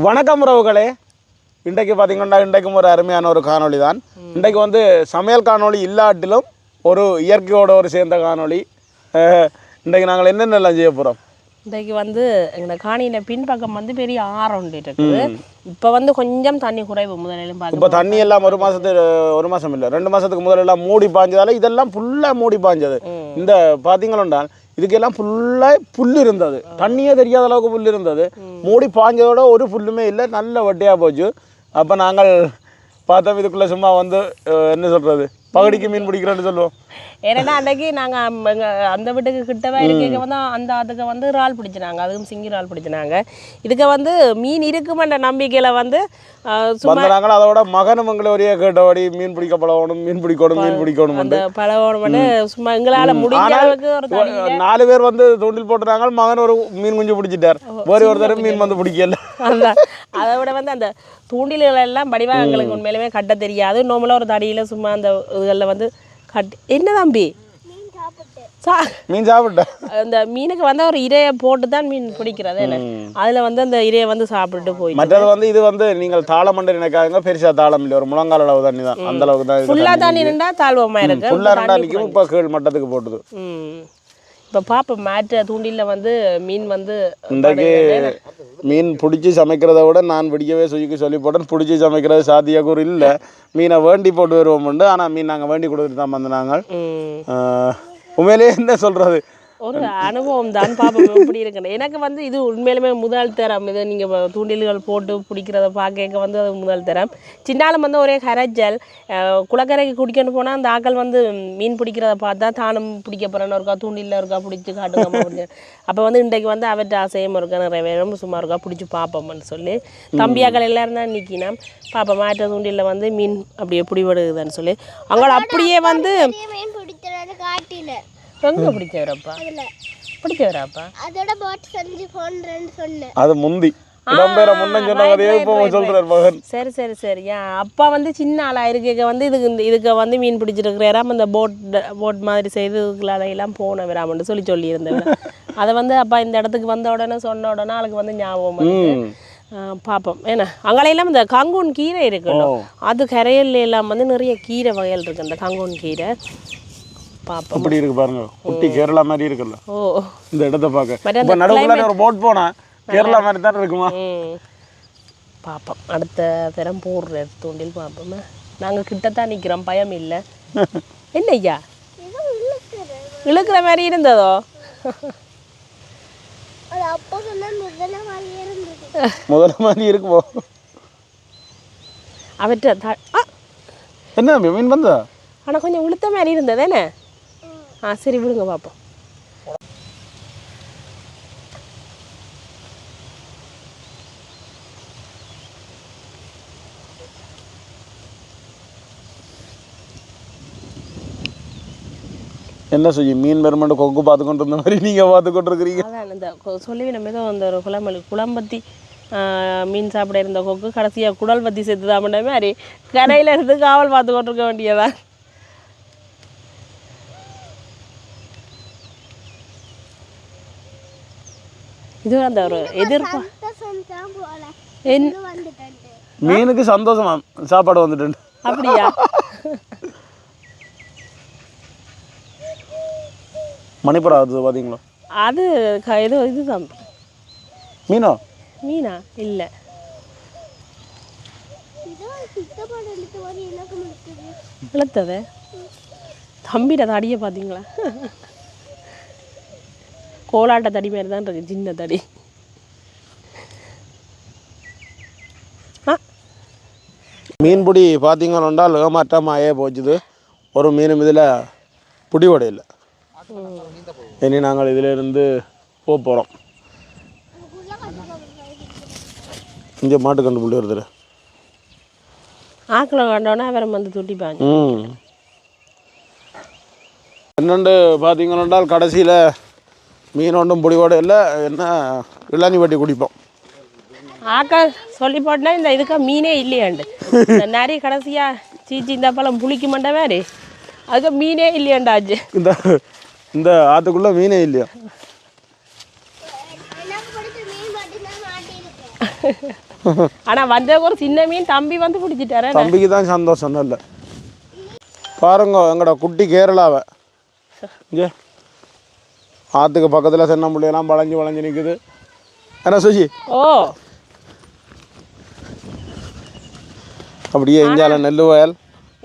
வணக்கம் உறவுகளே, இன்றைக்கு பார்த்தீங்கன்னா இன்றைக்கும் ஒரு அருமையான ஒரு காணொளி தான். இன்றைக்கு வந்து சமையல் காணொளி இல்லாட்டிலும் ஒரு இயற்கையோட ஒரு சேர்ந்த காணொளி. இன்றைக்கு நாங்கள் என்னென்னலாம் செய்ய போகிறோம். இன்றைக்கு வந்து எங்கள் காணியில் பின்பக்கம் வந்து பெரிய ஆறு ஒன்று இருக்குது. இப்போ வந்து கொஞ்சம் தண்ணி குறைவு முதலிலும் பார்த்து. இப்போ தண்ணி எல்லாம் ஒரு மாதம் இல்லை 2 மாதத்துக்கு முதலெல்லாம் மூடி பாஞ்சதால இதெல்லாம் ஃபுல்லாக மூடி பாஞ்சது. இந்த பார்த்தீங்களா இதுக்கெல்லாம் ஃபுல்லாக புல் இருந்தது, தண்ணியே தெரியாத அளவுக்கு புல் இருந்தது. மூடி பாஞ்சதோட ஒரு புல்லுமே இல்லை, நல்ல வட்டியாக போச்சு. அப்போ நாங்கள் பார்த்தோம் இதுக்குள்ளே சும்மா வந்து என்ன சொல்கிறது, பகடிக்கு மீன் பிடிக்கிறோன்னு சொல்லுவோம். ஏன்னா அன்றைக்கி நாங்கள் அந்த வீட்டுக்கு கிட்டவே இருக்க வந்து அந்த அதுக்கு வந்து இறால் பிடிச்சினாங்க, அதுவும் சிங்கி இறால் பிடிச்சினாங்க. இதுக்கு வந்து மீன் இருக்குமென்ற நம்பிக்கையில் வந்து வந்தாங்க. அதோட மகனும் எங்களை ஒரே கேட்டபடி மீன் பிடிக்க பழகணும், மீன் பிடிக்கணும் அந்த பழகணும். சும்மா எங்களால் முடிஞ்ச அளவுக்கு ஒரு 4 பேர் வந்து தூண்டில் போட்டுறாங்க. மகன் ஒரு மீன் குஞ்சு பிடிச்சிட்டார், வேறு ஒரு தடவை மீன் வந்து பிடிக்கல. அதை விட வந்து அந்த தூண்டில்கள் எல்லாம் படிவாக எங்களுக்கு உண்மையிலுமே கட்ட தெரியாது. நோமலாக ஒரு தடியில் சும்மா அந்த இதுகளில் வந்து கட்டி என்ன தம்பி மீன் சாப்பிட்ட அந்த மீனுக்கு வந்து ஒரு இரையை போட்டு தான் மீன் பிடிக்கிறது. அதில் வந்து அந்த இரையை வந்து சாப்பிட்டுட்டு போய் மற்றது வந்து இது வந்து நீங்கள் தாளமண்டை நினைக்காதுங்க, பெருசா தாளம் இல்லை, ஒரு முழங்கால் அளவு தண்ணி தான், அந்த அளவுக்கு தான். ஃபுல்லாக தண்ணி நின்றா தாழ்வமாக இருக்கு, ஃபுல்லாக ரெண்டா நிற்கும். இப்போ கீழ் மட்டத்துக்கு போட்டுது. இப்போ பாப்போம் மேட்ச தூண்டிலில் வந்து மீன் வந்து இன்றைக்கு மீன் பிடிச்சி சமைக்கிறத விட நான் பிடிக்கவே சுஜிக்கு சொல்லி போட்டேன். பிடிச்சி சமைக்கிறது சாத்தியக்கூறு இல்லை, மீனை வேண்டி போட்டு வருவோம்ண்டு. ஆனால் மீன் நாங்கள் வேண்டி கொடுத்துட்டு தான் வந்து நாங்கள் உண்மையிலேயே என்ன சொல்கிறது ஒரு அனுபவம் தான். பாப்போம் எப்படி இருக்குன்னு. எனக்கு வந்து இது உண்மையிலுமே முதல் தரம். இது நீங்கள் தூண்டில்கள் போட்டு பிடிக்கிறத பார்க்க வந்து அது முதல் தரம். சின்னாலும் வந்து ஒரே கரைச்சல், குளக்கரைக்கு குடிக்கணும் போனால் அந்த ஆக்கள் வந்து மீன் பிடிக்கிறத பார்த்தா தானும் பிடிக்க போகிறேன்னு இருக்கா, தூண்டிலில் இருக்கா பிடிச்சி காட்டுங்க பிடிச்சி. அப்போ வந்து இன்றைக்கு வந்து அவற்ற ஆசையும் இருக்கா, நிறைவேறும் சும்மா இருக்கா பிடிச்சி பார்ப்போம்னு சொல்லி தம்பியாக்கள் எல்லோரும் தான் நிற்கினா பாப்பா மாற்ற தூண்டிலில் வந்து மீன் அப்படியே பிடிபடுதுன்னு சொல்லி அவங்கள அப்படியே வந்து எங்க பிடிச்சவரப்பா பிடிச்சவராப்பா அதோட பாட் செஞ்சு போன்றேன்னு சொன்னேன். அது முந்தி இடம்பெற முன்ன சொன்ன மாதிரியே இப்போ சொல்றார் மகன். சரி சரி சரி. அப்பா வந்து சின்ன ஆளா இருக்க வந்து இதுக்கு வந்து மீன் பிடிச்சிருக்கிறாராம். அந்த போட் மாதிரி செய்து எல்லாம் போன விராமன்னு சொல்லியிருந்தேன். அதை வந்து அப்பா இந்த இடத்துக்கு வந்த உடனே சொன்ன உடனே அவளுக்கு வந்து ஞாபகம் வந்து பார்ப்போம். ஏன்னா அங்கெல்லாம் இந்த கங்கூன் கீரை இருக்குல்ல, அது கரையில் எல்லாம் வந்து நிறைய கீரை வகைகள் இருக்கு. அந்த கங்கூன் கீரை அப்படி இருக்கு பாருங்க, குட்டி கேரளா மாதிரி இருக்குல்ல இந்த இடத்த பார்க்க. இப்போ நடுவுல ஒரு போட் போனா கேரளா மாதிரி தான் இருக்குமா. பார்ப்போம் அடுத்த தரம் போடுற தூண்டில் பார்ப்போமே. நாங்கள் கிட்டத்தான் நிற்கிறோம், பயம் இல்லை. என்ன ஐயா இழுக்கிற மாதிரி இருந்ததோ? முதல்ல மாதிரி இருக்குமோ? அவற்ற என்ன மீன் வந்தா? ஆனால் கொஞ்சம் இழுத்த மாதிரி இருந்தது என்ன? சரி விடுங்க பார்ப்போம். என்ன செய்யும் மீன் பெருமாண்டு கொக்கு பார்த்து கொண்டு இருந்த மாதிரி நீங்கள் பார்த்து கொண்டு இருக்கிறீங்க. அதான் இந்த சொல்லி நம்ம ஏதோ அந்த ஒரு குளம்பத்தி மீன் சாப்பிட இருந்த கொக்கு கடைசியாக குடல் பற்றி சேர்த்துதான் பண்ண மாதிரி கரையில் இருந்து காவல் பார்த்து கொண்டிருக்க வேண்டியதான். இது அந்த ஒரு எதிர்ப்பு மீனுக்கு சந்தோஷமா சாப்பாடு வந்துட்டு. அப்படியா? மணிப்புறா அது பார்த்தீங்களா? அது ஏதோ இதுதான் மீனா இல்லை, இழுத்தது தம்பிட தடியை பார்த்தீங்களா? கோலாட்ட தடி மாதிரி தான் இருக்கு, சின்ன தடி. மீன்பிடி பார்த்தீங்கன்னா ஏமாற்றமாயே போச்சுது. ஒரு மீனும் இதில் பிடிவடையில். இனி நாங்கள் இதிலிருந்து போகிறோம். இங்கே மாட்டு கண்டு புள்ளி வருது, ஆக்களை கண்டோன்னா அவரை வந்து துட்டிப்பாங்க. என்னென்று பார்த்தீங்கன்னா கடைசியில் மீன் ஒன்றும் பிடிவோட இல்லை, என்ன இளநி வட்டி குடிப்போம். ஆக்கள் சொல்லி போட்டா இந்த இதுக்கா மீனே இல்லையாண்டு இந்த நிறைய கடைசியாக சீச்சி இந்த பழம் புளிக்க மாட்டேன் மாதிரி அதுக்கு மீனே இல்லையாண்டாச்சு. இந்த ஆற்றுக்குள்ளே மீனே இல்லையா? ஆனா வந்த ஒரு சின்ன மீன் தம்பி வந்து பிடிச்சிட்டாரு. தம்பிக்கு தான் சந்தோஷம் நல்ல. பாருங்க எங்கட குட்டி கேரளாவை இங்கே ஆற்றுக்கு பக்கத்தில் தென்னம்பிள்ளையெல்லாம் வளைஞ்சு நிற்குது. என்ன சுஜி? ஓ அப்படியே இஞ்சால நெல் வயல்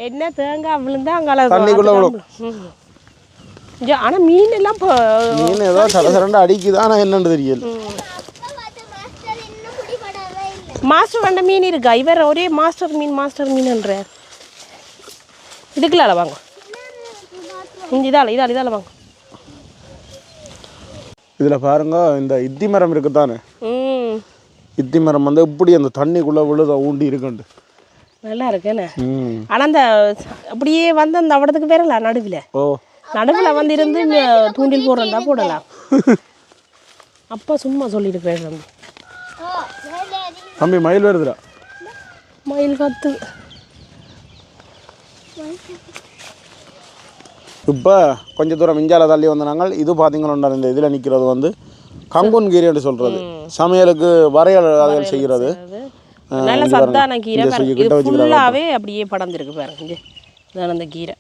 என்ன தேங்காய் விழுந்தா அங்கே தண்ணிக்குள்ளே விழும். ஆனா மீன் எல்லாம் மீன் ஏதோ சரசரண்டு அடிக்குது. ஆனால் என்னன்னு தெரியல. மாஸ்டர் வேண்ட மீன் இருக்கா? இவர் ஒரே மாஸ்டர் மீன்ன்ற இதுக்குள்ள வாங்க. இதால வாங்க. இதில் பாருங்க இந்த இத்தி மரம் இருக்குதானே, இத்தி மரம் வந்து இப்படி அந்த தண்ணிக்குள்ளே விழுத ஊண்டி இருக்குண்டு நல்லா இருக்குன்னு. ஆனால் அந்த அப்படியே வந்து அந்த அவடத்துக்கு வேறல நடுவில் வந்து இருந்து தூண்டில் போடுறதா போடலாம். அப்பா சும்மா சொல்லியிருக்கிறேன் தம்பி. தம்பி மயில் வருதுடா. மயில் கத்து. இப்போ கொஞ்சம் தூரம் மிஞ்சால தள்ளி வந்த நாங்கள் இது பார்த்தீங்கன்னா இந்த இதில் நிற்கிறது வந்து கங்குன் கீரைன்னு சொல்கிறது. சமையலுக்கு வரையல் செய்கிறது. நல்ல சத்தான கீரை. இது ஃபுல்லாகவே அப்படியே படர்ந்துருக்கு பாருங்க. இதான் அந்த கீரை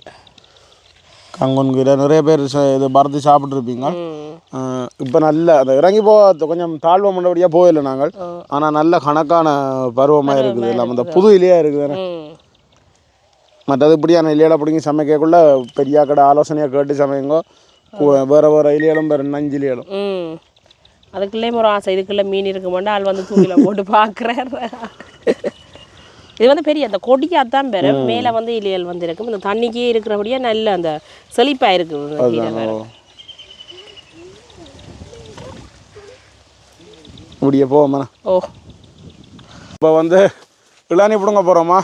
கங்குன் கீரை. நிறைய பேர் இது பறந்து சாப்பிட்ருப்பீங்க. இப்போ நல்ல அந்த இறங்கி போக கொஞ்சம் தாழ்வு மண்டபடியாக போயில்லை நாங்கள். ஆனால் நல்ல கணக்கான பருவமாக இருக்குது. எல்லாம் அந்த புது இலையாக இருக்குது. மற்றது இப்படியான இலையில பிடிங்கி சமைக்கக்குள்ள பெரிய கடை ஆலோசனையாக கேட்டு சமைங்கோ. வேறு இலையிலும் வேறு நஞ்சு இலையிலும். அதுக்குள்ளே ஒரு ஆசை. இதுக்குள்ளே மீன் இருக்க மாட்டா ஆள் வந்து தூக்கில போட்டு பார்க்குறாரு. இது வந்து பெரிய அந்த கொடியாக தான் பெற மேலே வந்து இலையல் வந்து இருக்கும். இந்த தண்ணிக்கே இருக்கிறபடியே நல்ல அந்த செழிப்பாக இருக்குது. இப்படியே போவோம்மா. ஓ இப்போ வந்து இளநீ பிடுங்க போகிறோமா?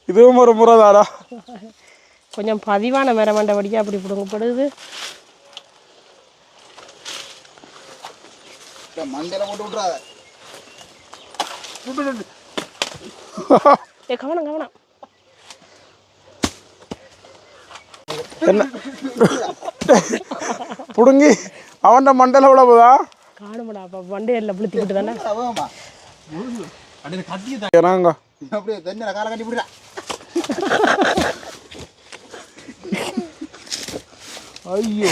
இதுவும் ஒரு முறைதாடா. கொஞ்சம் பதிவான மரம் மண்டபடியாக அப்படி பிடுங்கப்படுது. மண்டையில போட்டு விட்றாத. கவனம். என்ன புடுங்கி அவன் மண்டையில் விட போதா? காணுமடா அப்போ மண்டையில் புளுத்திக்கிட்டு தானே. அப்படியே தண்ணியில காலை கட்டி விடுறா. ஐயோ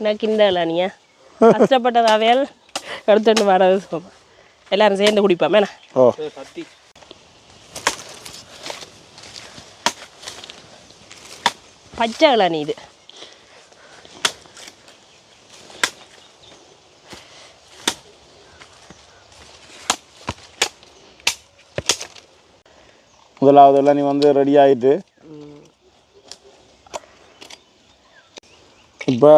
நான் கிண்டல நீயா கஷ்டப்பட்டதாவேல் எடுத்துட்டு வரது எல்லாரும் சேர்ந்து குடிப்போம். என்ன ஓ பச்சை இளநீ இது. முதலாவது இளநீ வந்து ரெடி ஆகிட்டு இப்போ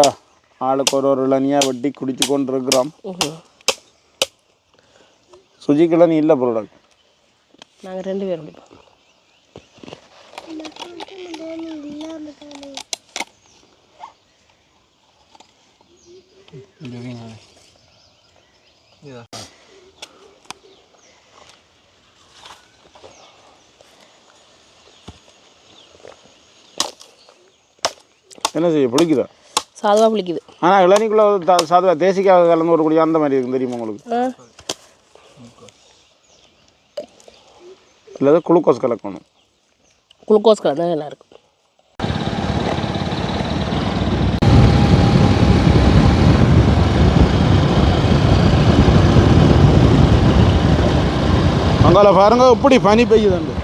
ஆளுக்கு ஒரு இளநியாக வெட்டி குடிச்சு கொண்டு இருக்கிறோம். சுஜிக்கு இளநீ இல்லை ப்ராடக்ட். நாங்கள் 2 பேரும் குடிப்போம். என்ன செய்ய பிடிக்குதா? சாதுவாக பிடிக்குது. ஆனால் இளநிக்குள்ளே சாதுவா தேசிக்காக கலந்து ஒரு குடி அந்த மாதிரி இருக்கும் தெரியுமா உங்களுக்கு? இல்லை குளுக்கோஸ் கலக்கணும். குளுக்கோஸ் கலந்து நல்லா இருக்கும். அங்கால பாருங்க இப்படி பனி பெய்யுதுண்டு.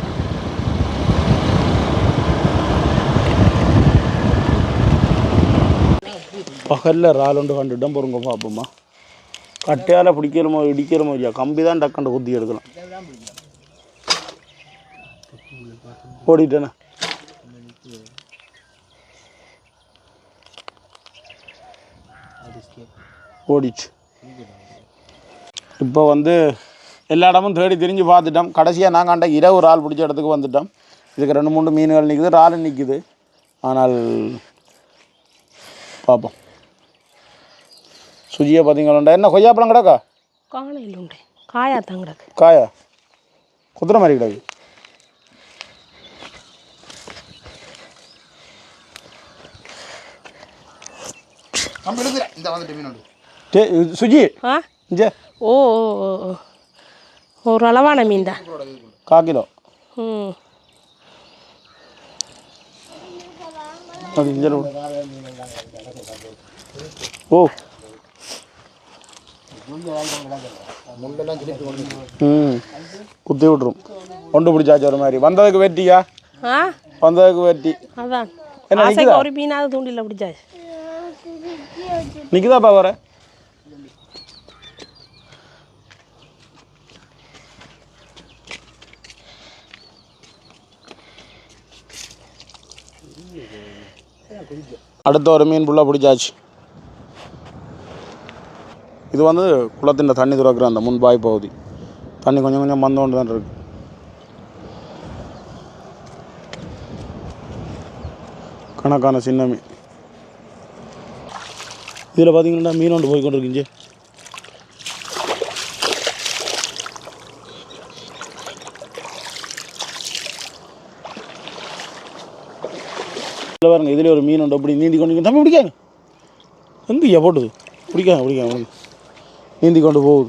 பகலில் ராலுண்டு கண்டுட்டோம் பொறுங்க பார்ப்போம்மா. கட்டையால் பிடிக்கிறமோ இடிக்கிறமோ இல்லையா, கம்பி தான் டக்குண்டு குத்தி எடுக்கலாம். ஓடிட்டேண்ணே. ஓடிச்சு. இப்போ வந்து எல்லா இடமும் தேடி திரிஞ்சு பார்த்துட்டோம். கடைசியாக நாங்கள் அன்றைக்கு இரவு இறால் பிடிச்ச இடத்துக்கு வந்துட்டோம். இதுக்கு 2-3 மீன்கள் நிற்குது, இறால் நிற்குது. ஆனால் பார்ப்போம். சுஜியை பார்த்தீங்களா? என்ன கொய்யாப்பழம் கிடக்கா? காணையில் உண்டு. காயா தான் கிடக்கு. காயா குதிரை மாதிரி கிடக்கு. இந்த வந்துட்டு மீன் சுஜி இங்கே ஓ ஓ ஓ ஓ. ஒரு அளவான மீன் தான். 1/4 கிலோ ம். அது இங்கே ஓ குத்தி விட்ரும் கொண்டு பிடிச்சாச்சு ஒரு மாதிரி வந்ததுக்கு வெட்டியா ஆ வந்ததுக்கு வெட்டி அதான் என்ன ஆசைக்கு நிற்குதா ஒரு மீனாவது தூண்டில பிடிச்சாச்சு. நிற்குதாப்பா வர அடுத்த ஒரு மீன் ஃபுல்லாக பிடிச்சாச்சு. இது வந்து குளத்தின் தண்ணி துறக்கிற அந்த முன்பாய் பகுதி தண்ணி கொஞ்சம் கொஞ்சம் வந்தோண்டு தான் இருக்கு. கணக்கான சின்ன மீன் இதில் பார்த்தீங்கன்னா மீன் ஒன்று போய் கொண்டு இருக்குங்க. பாருங்க இதில் ஒரு மீன் உண்டு அப்படி நீந்தி கொண்டு தம்பி பிடிக்காங்க எங்கேயா போட்டுது பிடிக்காங்க நீந்தி கொண்டு போகுது.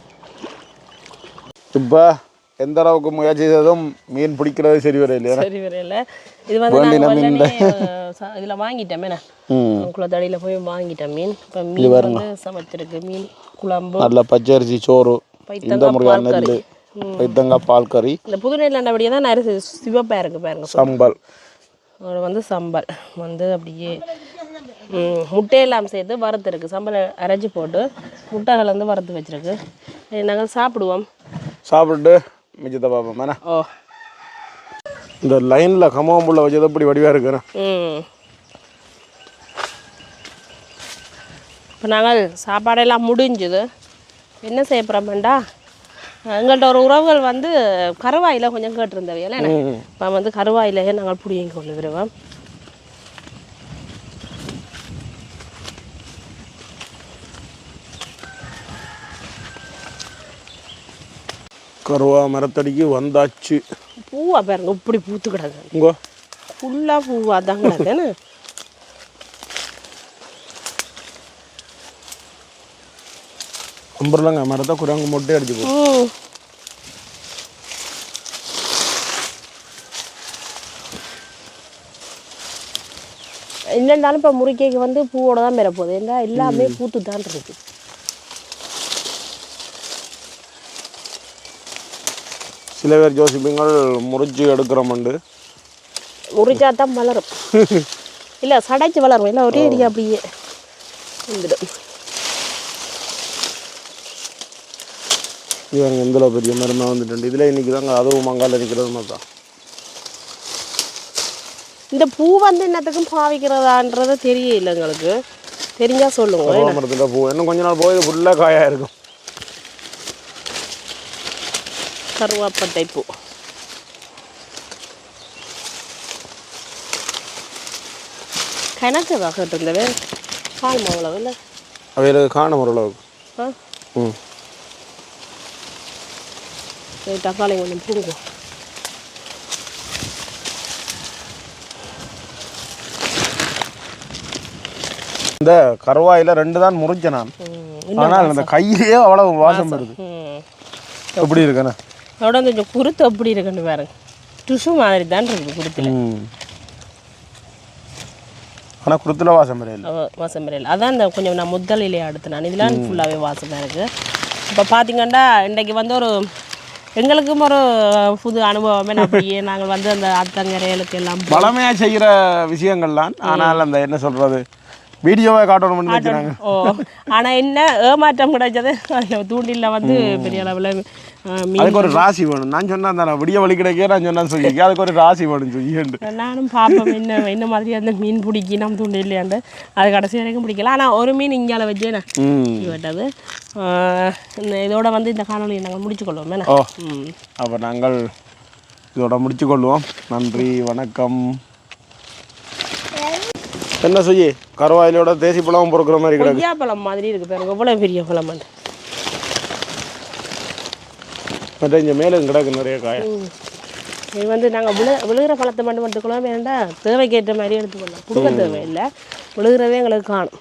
இப்போ எந்த அளவுக்கு முயற்சி செய்ததும் மீன் பிடிக்கிறது சரி வர இல்லையா சரி வரையில இது வந்து இதில் வாங்கிட்டேன் குளத்தடியில் போய் வாங்கிட்டேன் மீன். இப்போ மீன் வந்து சமைச்சிருக்கு மீன் குழம்பு நல்ல பச்சரிசி சோறு இந்த முறையான நெல் பைத்தங்காய் பால் கறி. இந்த புதுநெல் அப்படியே தான் நிறைய சிவப்பாக இருக்குது பாருங்க. சம்பல் அது வந்து சம்பல் வந்து அப்படியே முட்டையெல்லாம் சேர்த்து வறுத்துருக்கு. சம்பளை அரைச்சி போட்டு முட்டைகள் வந்து வறுத்து வச்சுருக்கு. நாங்கள் சாப்பிடுவோம். சாப்பிட்டு மிச்சத்தை பார்ப்போம் மேலே. ஓ இந்த லைனில் கம்மம்புள்ள வச்சது அப்படி வடிவாக இருக்கிறேன். இப்போ நாங்கள் சாப்பாடெல்லாம் முடிஞ்சுது. என்ன செய்ய போகிறோம்டா எங்கள்கிட்ட ஒரு உறவுகள் வந்து கருவாயில் கொஞ்சம் கேட்டிருந்தவையில இப்போ வந்து கருவாயிலேயே நாங்கள் பிடிங்கி கொண்டு வருவோம். கருவா மரத்தடிக்கு வந்தாச்சு. பூவா பாருங்க இப்படி பூத்து கிடக்கு. உங்க ஃபுல்லாக பூவா தான் கிடக்குன்னு. அம்பர்லங்க மரத்தை குரங்கு மொட்டை அடிச்சு போ. இல்லைன்னாலும் இப்போ முருங்கைக்கு வந்து பூவோட தான் பெறப்போகுது. ஏன்னா எல்லாமே பூத்து தான் இருக்கு. சில பேர் ஜோசிப்பீங்கள் முறிச்சு எடுக்கிறோம்ண்டு முறிச்சா தான் வளரும். இல்லை சடைச்சு வளரும். இல்லை ஒரே அடியாக அப்படியே வந்துடும். இவங்க எந்தளவு பெரிய மரமாக வந்துட்டு இதில் இன்றைக்கி தாங்க அதுவும் மங்கால் இருக்கிறது மாதிரி தான். இந்த பூ வந்து என்னத்துக்கும் பாவிக்கிறதான்றது தெரியல எங்களுக்கு. தெரிஞ்சால் சொல்லுங்க. மரத்தில் பூ இன்னும் கொஞ்ச நாள் போய் ஃபுல்லாக காயாக இருக்கும். கருவாப்பட்டை பூ கணக்கு வகைட்டு இருந்தவே காணும் அவ்வளவு இல்லை அவையில் காணும் ஓரளவுக்கு. தக்காளி கொஞ்சம் பூங்கும். இந்த கருவாயில் 2 தான் முறிச்சேன் நான். ஆனால் அந்த கையிலேயே அவ்வளவு வாசம் வருது. எப்படி இருக்குண்ணா அதோட கொஞ்சம் குருத்து அப்படி இருக்குன்னு பாருங்க. டிஷ்யூ மாதிரி தான் இருக்குது குருத்தில். ஆனால் குருத்தில் வாசம் வரையில் வாசம் வரையில் அதான் இந்த கொஞ்சம் நான் முத்தலையிலே அடுத்தினான். இதெல்லாம் ஃபுல்லாகவே வாசமாக இருக்குது. இப்போ பார்த்தீங்கன்னா இன்றைக்கு வந்து ஒரு எங்களுக்கும் ஒரு புது அனுபவமே. அப்படியே நாங்கள் வந்து அந்த ஆத்தங்கரைகளுக்கு எல்லாம் பழமையாக செய்கிற விஷயங்கள்லாம். ஆனால் அந்த என்ன சொல்கிறது வீடியோவை காட்டணும்னு நினைக்கிறாங்க. ஓ ஆனால் என்ன ஏமாற்றம் கிடைச்சது தூண்டில வந்து பெரிய அளவில் அதுக்கு ஒரு ராசி வேணும். நான் சொன்னேன் தானே விடிய வழி கிடைக்க நான் சொன்னேன் சொல்லி அதுக்கு ஒரு ராசி வேணும் சொல்லிட்டு நானும் பார்ப்போம் என்ன மாதிரி அந்த மீன் பிடிக்கி நம்ம தூண்டிலையாண்டு அது கடைசி வரைக்கும் பிடிக்கல. ஆனால் ஒரு மீன் இங்கால வச்சேண்ணே விட்டது. இதோட வந்து இந்த காணொலியை நாங்கள் முடிச்சுக்கொள்வோம். ஓ அப்போ நாங்கள் இதோட முடிச்சுக்கொள்வோம். நன்றி வணக்கம். என்ன செய்ய கருவாயிலோட தேசி பழம் பொறுக்கிற மாதிரி கிடக்கு. கொய்யா பழம் மாதிரி இருக்கு பாருங்க. எவ்வளோ பெரிய பழம் மற்ற இங்கே மேலே கிடக்கு நிறைய காய. இது வந்து நாங்கள் விழுகிற பழத்தை மட்டும் எடுத்துக்கலாம். வேண்டாம் தேவைக்கேற்ற மாதிரி எடுத்துக்கலாம். கொடுக்க தேவையில்லை. விழுகிறதே எங்களுக்கு காணும்.